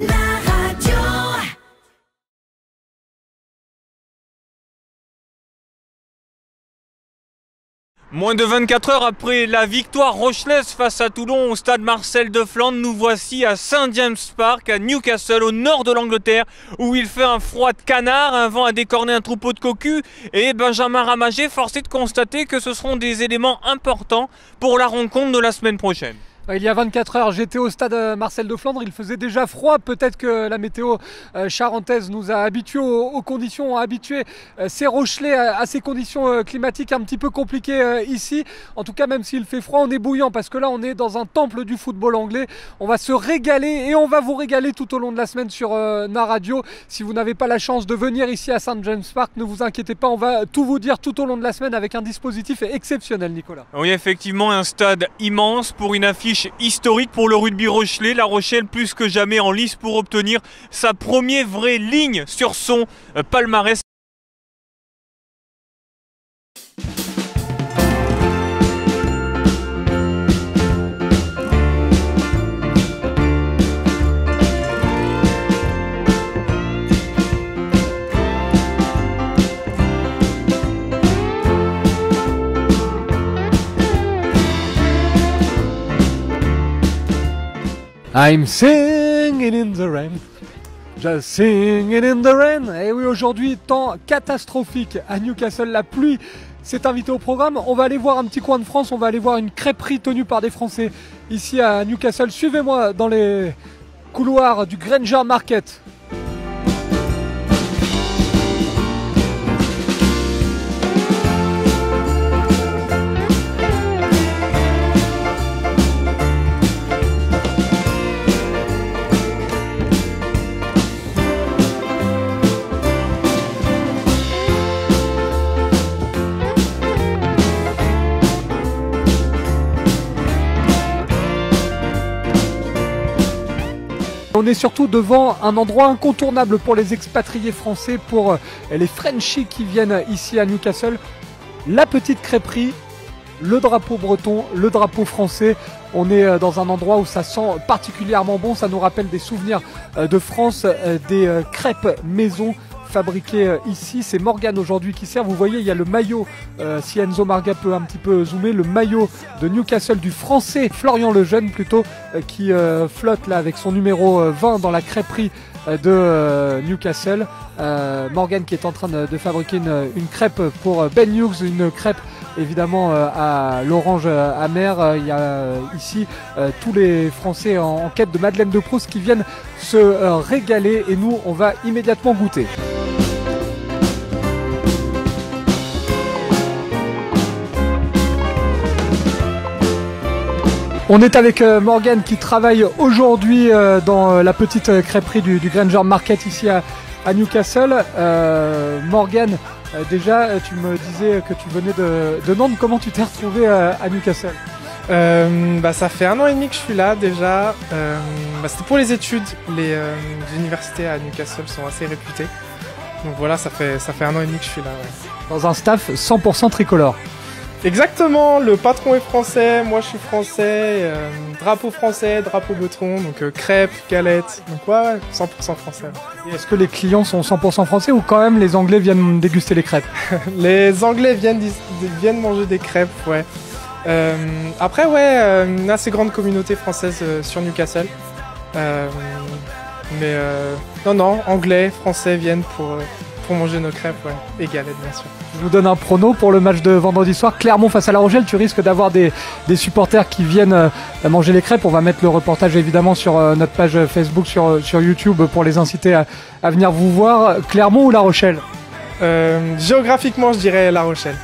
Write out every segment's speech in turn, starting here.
La radio. Moins de 24 heures après la victoire rochelaise face à Toulon au stade Marcel de Flandre, nous voici à St James Park, à Newcastle, au nord de l'Angleterre, où il fait un froid de canard, un vent a décorné un troupeau de cocus, et Benjamin Ramagé, forcé de constater que ce seront des éléments importants pour la rencontre de la semaine prochaine. Il y a 24 heures, j'étais au stade Marcel de Flandre, il faisait déjà froid. Peut-être que la météo charentaise nous a habitués aux conditions, a habitué ces Rochelais à ces conditions climatiques un petit peu compliquées ici. En tout cas, même s'il fait froid, on est bouillant parce que là, on est dans un temple du football anglais. On va se régaler et on va vous régaler tout au long de la semaine sur Na Radio. Si vous n'avez pas la chance de venir ici à St James Park, ne vous inquiétez pas, on va tout vous dire tout au long de la semaine avec un dispositif exceptionnel, Nicolas. Oui, effectivement, un stade immense pour une affiche historique pour le rugby rochelais. La Rochelle plus que jamais en lice pour obtenir sa première vraie ligne sur son palmarès. I'm singing in the rain, just singing in the rain. Et oui, aujourd'hui, temps catastrophique à Newcastle, la pluie s'est invitée au programme. On va aller voir un petit coin de France, on va aller voir une crêperie tenue par des Français ici à Newcastle. Suivez-moi dans les couloirs du Granger Market. On est surtout devant un endroit incontournable pour les expatriés français, pour les Frenchies qui viennent ici à Newcastle. La petite crêperie, le drapeau breton, le drapeau français. On est dans un endroit où ça sent particulièrement bon, ça nous rappelle des souvenirs de France, des crêpes maison fabriquées ici. C'est Morgane aujourd'hui qui sert. Vous voyez, il y a le maillot, si Enzo Marga peut un petit peu zoomer, le maillot de Newcastle du français Florian Lejeune plutôt, qui flotte là avec son numéro 20 dans la crêperie de Newcastle. Morgane qui est en train de fabriquer une crêpe pour Ben Hughes, une crêpe évidemment à l'orange amer. Il y a ici tous les Français en quête de Madeleine de Proust qui viennent se régaler, et nous on va immédiatement goûter. On est avec Morgane qui travaille aujourd'hui dans la petite crêperie du Granger Market ici à Newcastle. Morgane, déjà tu me disais que tu venais de Nantes. Comment tu t'es retrouvé à Newcastle? Ça fait 1 an et demi que je suis là déjà. C'était pour les études. Les universités à Newcastle sont assez réputées. Donc voilà, ça fait 1 an et demi que je suis là. Ouais. Dans un staff 100% tricolore. Exactement, le patron est français, moi je suis français, drapeau breton, donc crêpes, galettes, donc ouais, 100% français. Et est-ce que les clients sont 100% français ou quand même les Anglais viennent déguster les crêpes? Les Anglais viennent manger des crêpes, ouais. Après, ouais, une assez grande communauté française sur Newcastle. Non, Anglais, Français viennent pour manger nos crêpes, ouais, et galettes bien sûr. Je vous donne un prono pour le match de vendredi soir, Clermont face à La Rochelle. Tu risques d'avoir des supporters qui viennent manger les crêpes. On va mettre le reportage évidemment sur notre page Facebook, sur YouTube, pour les inciter à venir vous voir. Clermont ou La Rochelle? Géographiquement, je dirais La Rochelle.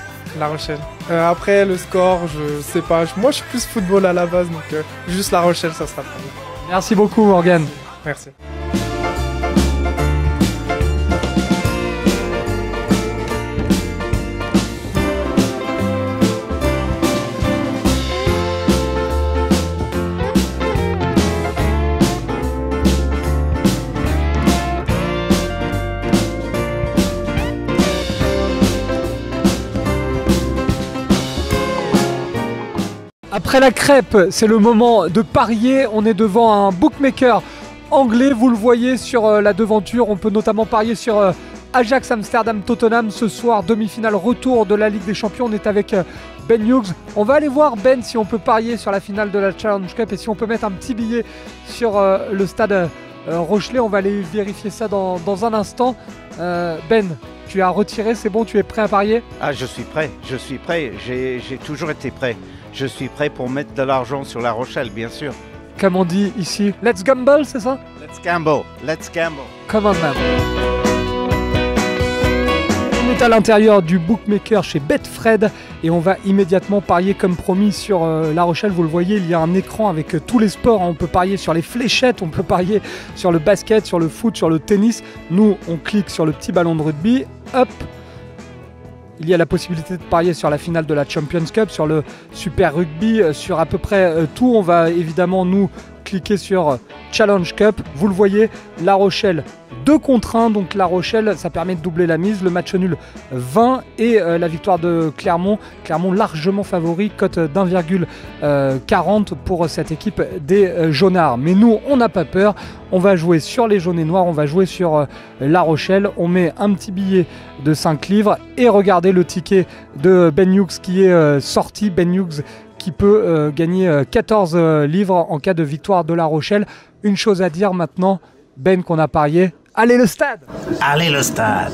Après, le score, je sais pas. Moi, je suis plus football à la base, donc juste La Rochelle, ça sera très bien. Merci beaucoup, Morgane. Merci. Après la crêpe, c'est le moment de parier. On est devant un bookmaker anglais, vous le voyez sur la devanture. On peut notamment parier sur Ajax Amsterdam Tottenham ce soir, demi-finale retour de la Ligue des Champions. On est avec Ben Hughes. On va aller voir Ben si on peut parier sur la finale de la Challenge Cup et si on peut mettre un petit billet sur le stade Rochelet. On va aller vérifier ça dans un instant. Ben, tu as retiré, c'est bon, tu es prêt à parier? Ah, je suis prêt, j'ai toujours été prêt. Je suis prêt pour mettre de l'argent sur La Rochelle, bien sûr. Comme on dit ici, let's gamble, c'est ça? Let's gamble, let's gamble. Come on, man. On est à l'intérieur du bookmaker chez Betfred et on va immédiatement parier comme promis sur La Rochelle. Vous le voyez, il y a un écran avec tous les sports. On peut parier sur les fléchettes, on peut parier sur le basket, sur le foot, sur le tennis. Nous, on clique sur le petit ballon de rugby. Hop! Il y a la possibilité de parier sur la finale de la Champions Cup, sur le Super Rugby, sur à peu près tout. On va évidemment nous cliquer sur Challenge Cup. Vous le voyez, La Rochelle 2 contre 1. Donc La Rochelle, ça permet de doubler la mise. Le match nul 20 et la victoire de Clermont. Clermont largement favori, cote d'1,40 pour cette équipe des Jaunards. Mais nous, on n'a pas peur. On va jouer sur les jaunes et noirs, on va jouer sur La Rochelle. On met un petit billet de 5 livres et regardez le ticket de Ben Hughes qui est sorti. Ben Hughes qui peut gagner 14 livres en cas de victoire de La Rochelle. Une chose à dire maintenant, Ben, qu'on a parié. Allez le stade! Allez le stade!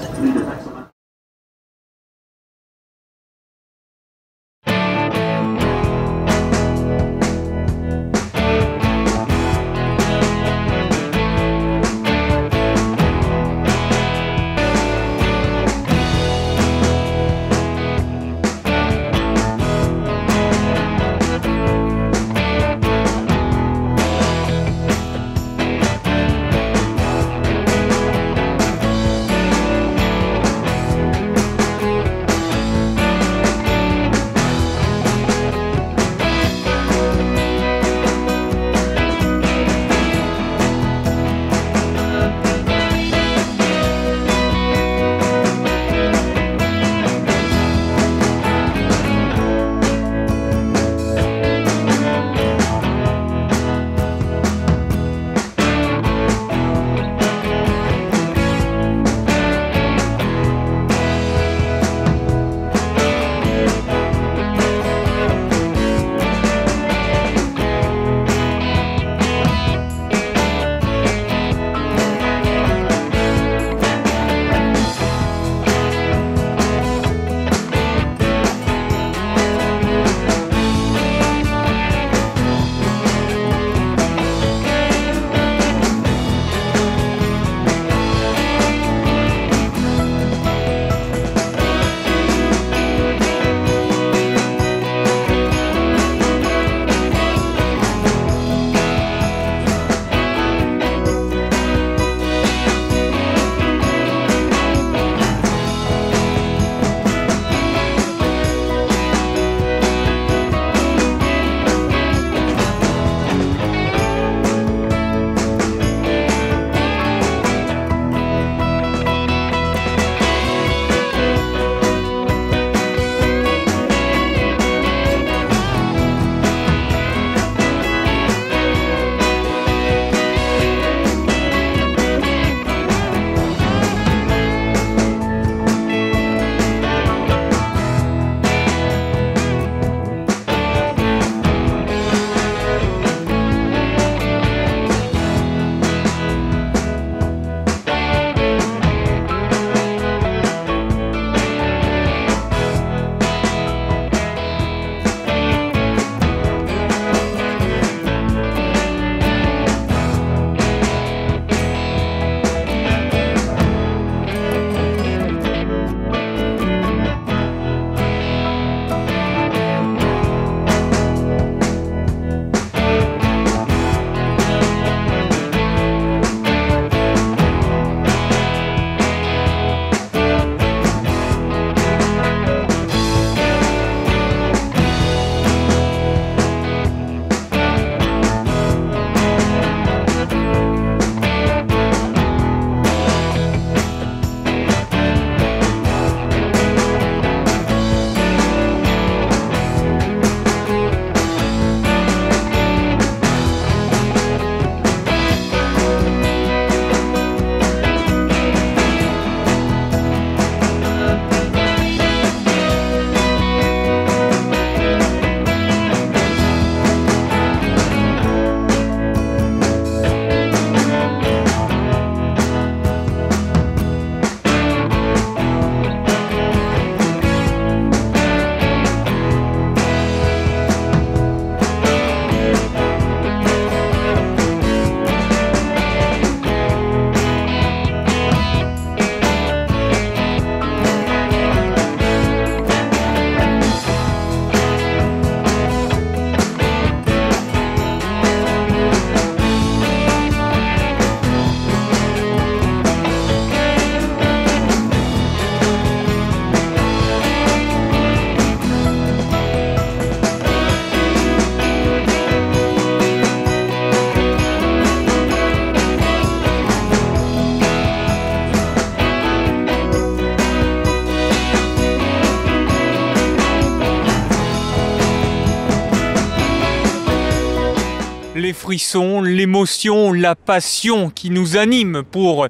frissons, l'émotion, la passion qui nous anime pour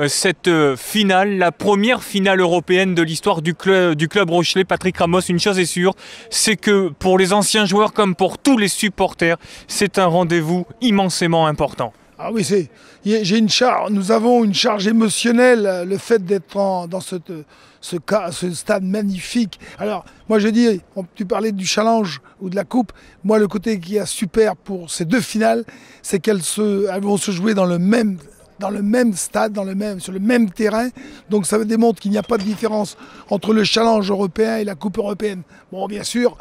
cette finale, la première finale européenne de l'histoire du club rochelais. Patrick Ramos, une chose est sûre, c'est que pour les anciens joueurs comme pour tous les supporters, c'est un rendez-vous immensément important. Ah oui, nous avons une charge émotionnelle, le fait d'être dans ce stade magnifique. Alors, moi je dis, tu parlais du challenge ou de la coupe, moi le côté qui est super pour ces deux finales, c'est qu'elles vont se jouer dans le même stade, sur le même terrain. Donc ça démontre qu'il n'y a pas de différence entre le challenge européen et la coupe européenne. Bon, bien sûr,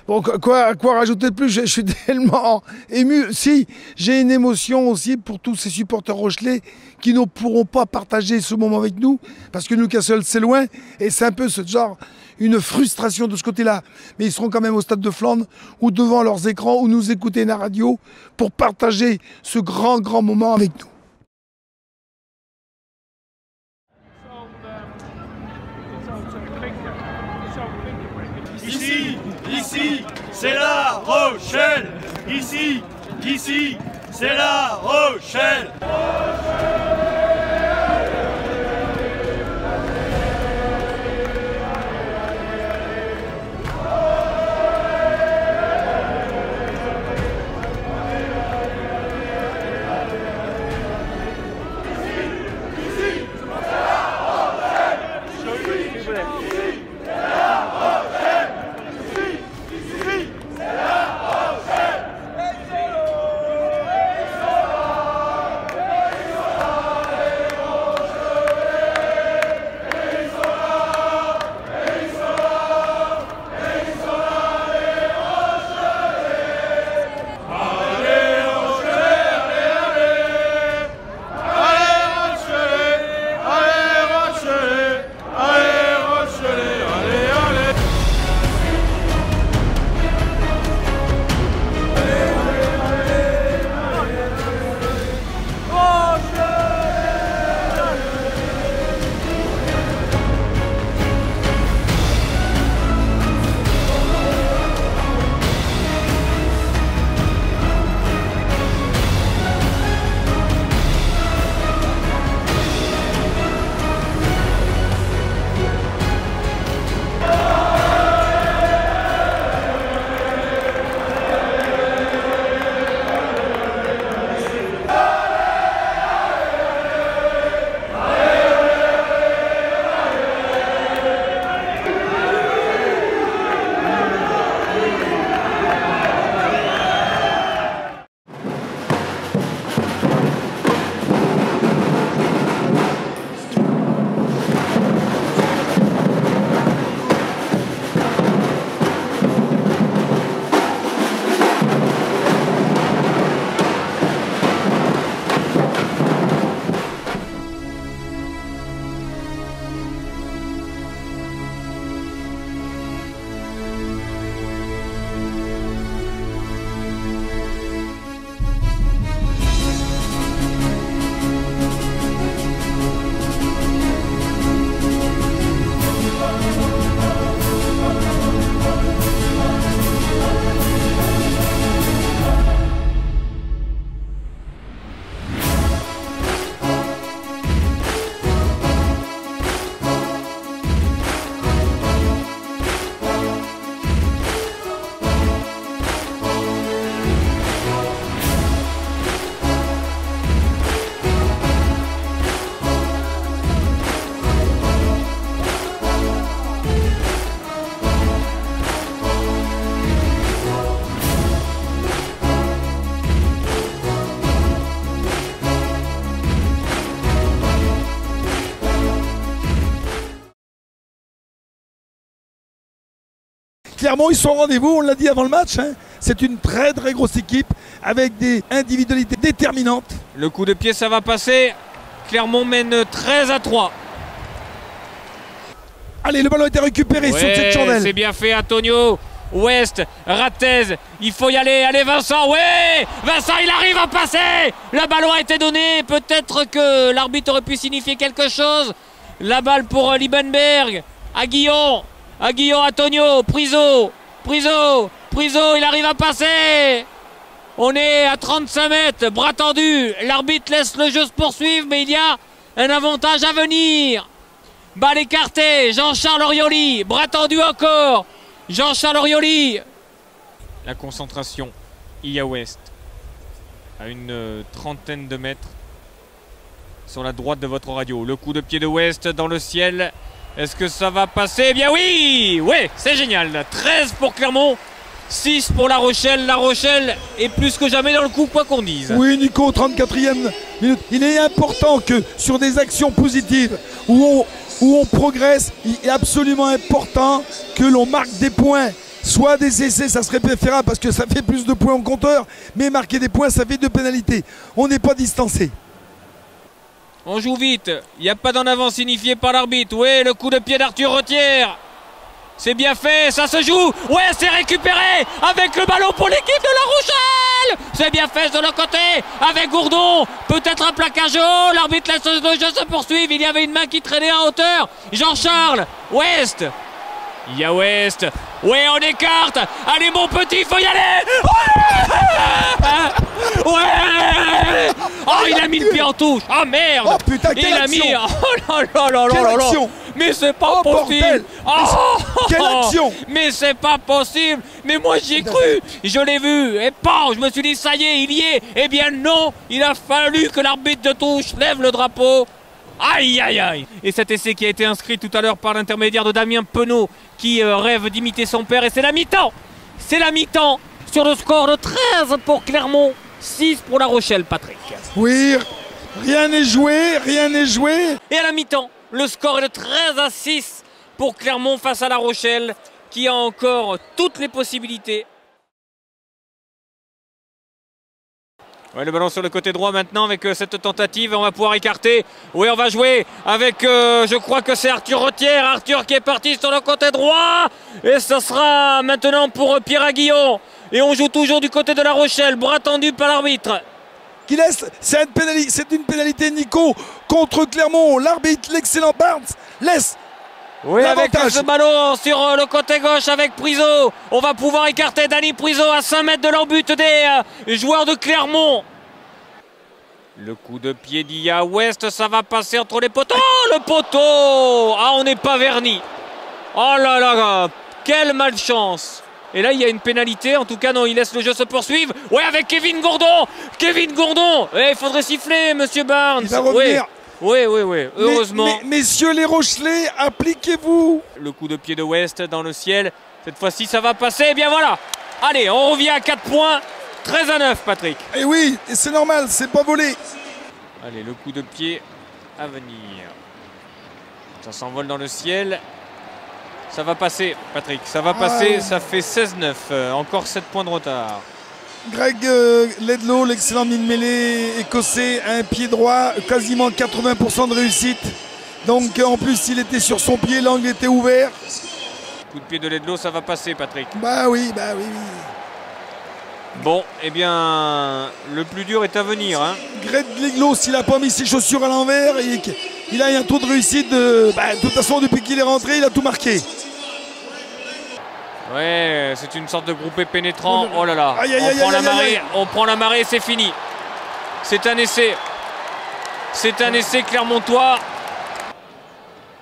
bon, quoi rajouter de plus? Je suis tellement ému. Si, j'ai une émotion aussi pour tous ces supporters rochelais qui ne pourront pas partager ce moment avec nous, parce que Newcastle, c'est loin, et c'est un peu ce genre, une frustration de ce côté-là. Mais ils seront quand même au Stade de Flandre, ou devant leurs écrans, ou nous écouter la radio, pour partager ce grand moment avec nous. Ici, c'est La Rochelle. Ici, c'est La Rochelle. Clairement, ils sont au rendez-vous, on l'a dit avant le match. Hein. C'est une très grosse équipe avec des individualités déterminantes. Le coup de pied, ça va passer. Clermont mène 13-3. Allez, le ballon a été récupéré sur cette chandelle. C'est bien fait, Antonio. West, Ratez, il faut y aller. Allez, Vincent, ouais, Vincent, il arrive à passer. Le ballon a été donné. Peut-être que l'arbitre aurait pu signifier quelque chose. La balle pour Liebenberg. Aguillon, Antonio, Priso, il arrive à passer. On est à 35 mètres, bras tendu. L'arbitre laisse le jeu se poursuivre, mais il y a un avantage à venir. Balle écartée, Jean-Charles Orioli, bras tendu encore. Jean-Charles Orioli. La concentration, Iya West, à une trentaine de mètres sur la droite de votre radio. Le coup de pied de West dans le ciel. Est-ce que ça va passer? Eh bien oui! Ouais, c'est génial. 13 pour Clermont, 6 pour La Rochelle. La Rochelle est plus que jamais dans le coup, quoi qu'on dise. Oui, Nico, 34e minute. Il est important que sur des actions positives où on progresse, il est absolument important que l'on marque des points. Soit des essais, ça serait préférable parce que ça fait plus de points en compteur, mais marquer des points, ça fait 2 pénalités. On n'est pas distancé. On joue vite, il n'y a pas d'en avant signifié par l'arbitre. Oui, le coup de pied d'Arthur Retière. C'est bien fait, ça se joue. Ouais, c'est récupéré avec le ballon pour l'équipe de La Rochelle. C'est bien fait de l'autre côté avec Gourdon. Peut-être un plaquage haut. L'arbitre laisse le jeu se poursuivre. Il y avait une main qui traînait en hauteur. Jean-Charles, West. Il y a West. Ouais, on écarte. Allez, mon petit, faut y aller. Ouais. Oh, il a mis le pied en touche. Oh merde. Oh putain, quelle il a action. mis. Oh là là là là Quelle là là. action. Mais c'est pas possible. Bordel. Oh. Quelle action. Mais c'est pas possible. Mais moi j'y ai cru. Je l'ai vu. Et pan, je me suis dit ça y est, il y est. Eh bien non, il a fallu que l'arbitre de touche lève le drapeau. Aïe aïe aïe. Et cet essai qui a été inscrit tout à l'heure par l'intermédiaire de Damien Penaud qui rêve d'imiter son père. Et c'est la mi-temps. C'est la mi-temps sur le score de 13 pour Clermont, 6 pour La Rochelle, Patrick. Oui, rien n'est joué, rien n'est joué. Et à la mi-temps, le score est de 13-6 pour Clermont face à La Rochelle qui a encore toutes les possibilités. Ouais, le ballon sur le côté droit maintenant avec cette tentative, on va pouvoir écarter. Oui, on va jouer avec, je crois que c'est Arthur Retière. Arthur qui est parti sur le côté droit. Et ce sera maintenant pour Pierre Aguillon. Et on joue toujours du côté de La Rochelle, bras tendu par l'arbitre. Qui laisse, c'est une pénalité, Nico, contre Clermont. L'arbitre, l'excellent Barnes, laisse. Oui, avec ce ballon sur le côté gauche avec Priso. On va pouvoir écarter Dani Priso à 5 mètres de l'embut des joueurs de Clermont. Le coup de pied d'Ia West, ça va passer entre les poteaux. Oh, le poteau. Ah, on n'est pas verni. Oh là là, quelle malchance. Et là, il y a une pénalité. En tout cas, non, il laisse le jeu se poursuivre. Ouais, avec Kevin Gourdon. Kevin Gourdon. Il faudrait siffler, monsieur Barnes. Il va revenir. Oui, heureusement. Messieurs les Rochelais, appliquez-vous. Le coup de pied de West dans le ciel. Cette fois-ci, ça va passer. Et bien voilà. Allez, on revient à 4 points. 13-9, Patrick. Et oui, c'est normal, c'est pas volé. Allez, le coup de pied à venir. Ça s'envole dans le ciel. Ça va passer, Patrick. Ça va passer. Ça fait 16-9. Encore 7 points de retard. Greg Ledlow, l'excellent mid-mêlée écossais, a un pied droit, quasiment 80% de réussite. Donc en plus, il était sur son pied, l'angle était ouvert. Coup de pied de Ledlow, ça va passer, Patrick. Bah oui. Bon, eh bien, le plus dur est à venir. Hein. Greg Ledlow, s'il n'a pas mis ses chaussures à l'envers, il a un taux de réussite de... de toute façon, depuis qu'il est rentré, il a tout marqué. Ouais, c'est une sorte de groupé pénétrant. Oh là là, on prend la marée, c'est fini. C'est un essai. C'est un essai clermontois.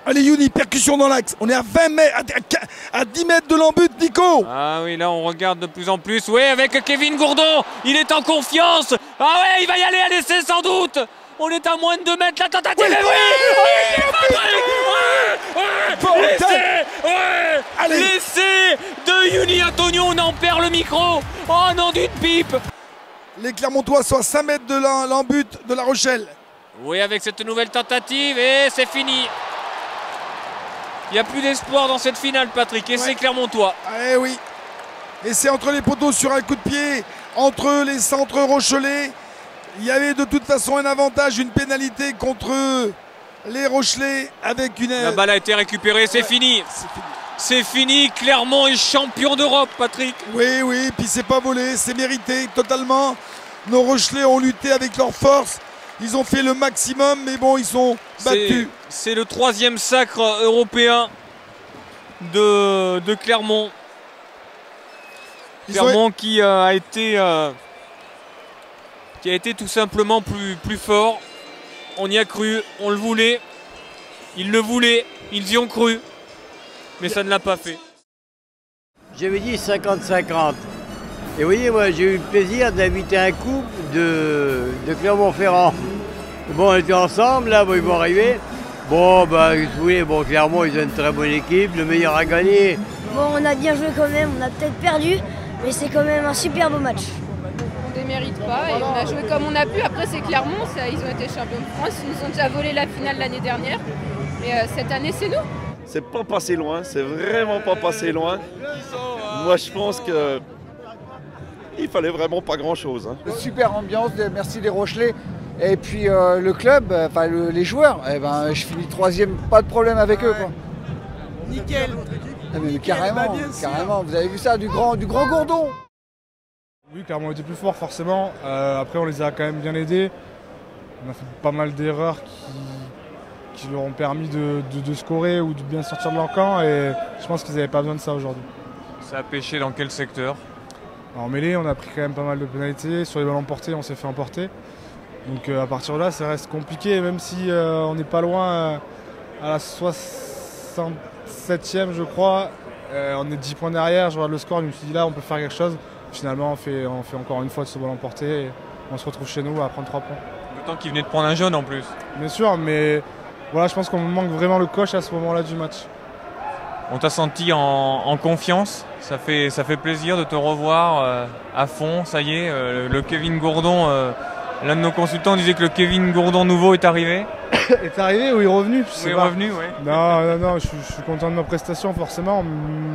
Allez Youni, percussion dans l'axe. On est à 20 mètres, à 10 mètres de l'embut, Nico. Ah oui, là on regarde de plus en plus. Oui, avec Kevin Gourdon, il est en confiance. Ah ouais, il va y aller à l'essai sans doute. On est à moins de 2 mètres, la tentative. L'essai de Yuni Antonio, on en perd le micro. Oh non, d'une pipe. Les Clermontois sont à 5 mètres de l'embut de La Rochelle. Oui, avec cette nouvelle tentative, et c'est fini. Il n'y a plus d'espoir dans cette finale, Patrick, et c'est Clermontois. Eh oui. Et c'est entre les poteaux sur un coup de pied, entre les centres rochelais. Il y avait de toute façon un avantage, une pénalité contre les Rochelais avec une... La balle a été récupérée, c'est fini. C'est fini, Clermont est champion d'Europe, Patrick. Oui, puis c'est pas volé, c'est mérité totalement. Nos Rochelais ont lutté avec leur force. Ils ont fait le maximum, mais bon, ils sont battus. C'est le 3e sacre européen de Clermont. Clermont qui a été qui a été tout simplement plus fort. On y a cru, on le voulait, ils le voulaient, ils y ont cru, mais ça ne l'a pas fait. J'avais dit 50-50. Et vous voyez, moi j'ai eu le plaisir d'inviter un couple de Clermont-Ferrand. Bon, on était ensemble, là, bon, ils vont arriver. Bon, bah, vous voyez, bon, clairement, ils ont une très bonne équipe, le meilleur a gagné. Bon, on a bien joué quand même, on a peut-être perdu, mais c'est quand même un super beau match. On ne démérite pas et on a joué comme on a pu. Après, c'est Clermont, ils ont été champions de France, ils nous ont déjà volé la finale l'année dernière. Et cette année, c'est nous. C'est pas passé loin, c'est vraiment pas passé loin. Moi, je pense que il fallait vraiment pas grand-chose. Hein. Super ambiance, merci les Rochelais. Et puis le club, enfin les joueurs, eh ben, je finis 3e, pas de problème avec eux. Quoi. Nickel. Ah, mais carrément, carrément. Vous avez vu ça, du grand Gourdon. Oui, clairement, on était plus fort forcément. Après, on les a quand même bien aidés. On a fait pas mal d'erreurs qui leur ont permis de scorer ou de bien sortir de leur camp. Et je pense qu'ils n'avaient pas besoin de ça aujourd'hui. Ça a pêché dans quel secteur? En mêlée, on a pris quand même pas mal de pénalités. Sur les ballons portés, on s'est fait emporter. Donc à partir de là, ça reste compliqué, même si on n'est pas loin à la 67e, je crois. On est 10 points derrière, je regarde le score, je me suis dit là, on peut faire quelque chose. Finalement, on fait encore une fois de ce ballon porté et on se retrouve chez nous à prendre 3 points. D'autant qu'il venait de prendre un jaune en plus. Bien sûr, mais voilà, je pense qu'on manque vraiment le coach à ce moment-là du match. On t'a senti en confiance, ça fait plaisir de te revoir à fond, ça y est, le Kevin Gourdon... L'un de nos consultants disait que le Kevin Gourdon nouveau est arrivé. Est arrivé ou est revenu? Il est revenu, oui. Non, je suis content de ma prestation forcément,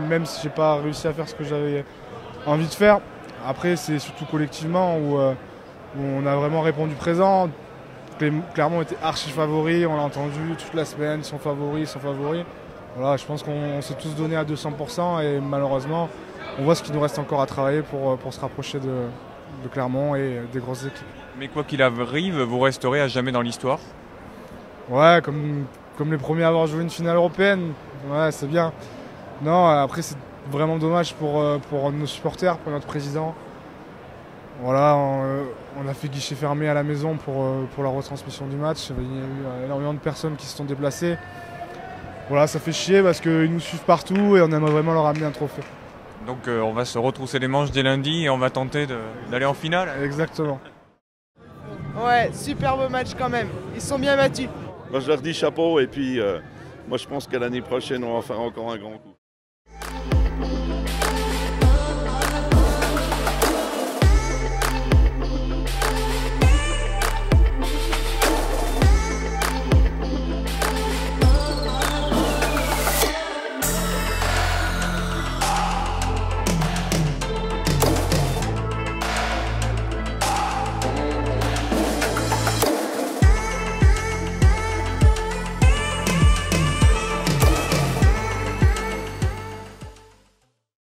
même si j'ai pas réussi à faire ce que j'avais envie de faire. Après, c'est surtout collectivement où on a vraiment répondu présent. Clairement, on était archi favoris, on l'a entendu toute la semaine, ils sont favoris. Voilà, je pense qu'on s'est tous donné à 200% et malheureusement, on voit ce qu'il nous reste encore à travailler pour se rapprocher de Clermont et des grosses équipes. Mais quoi qu'il arrive, vous resterez à jamais dans l'histoire. Ouais, comme les premiers à avoir joué une finale européenne, ouais, c'est bien. Non, après c'est vraiment dommage pour nos supporters, pour notre président. Voilà, on a fait guichet fermé à la maison pour la retransmission du match. Il y a eu énormément de personnes qui se sont déplacées. Voilà, ça fait chier parce qu'ils nous suivent partout et on aimerait vraiment leur amener un trophée. Donc on va se retrousser les manches dès lundi et on va tenter d'aller en finale. Exactement. Ouais, superbe match quand même. Ils sont bien battus. Moi, je leur dis chapeau et puis moi je pense que l'année prochaine on va faire encore un grand coup.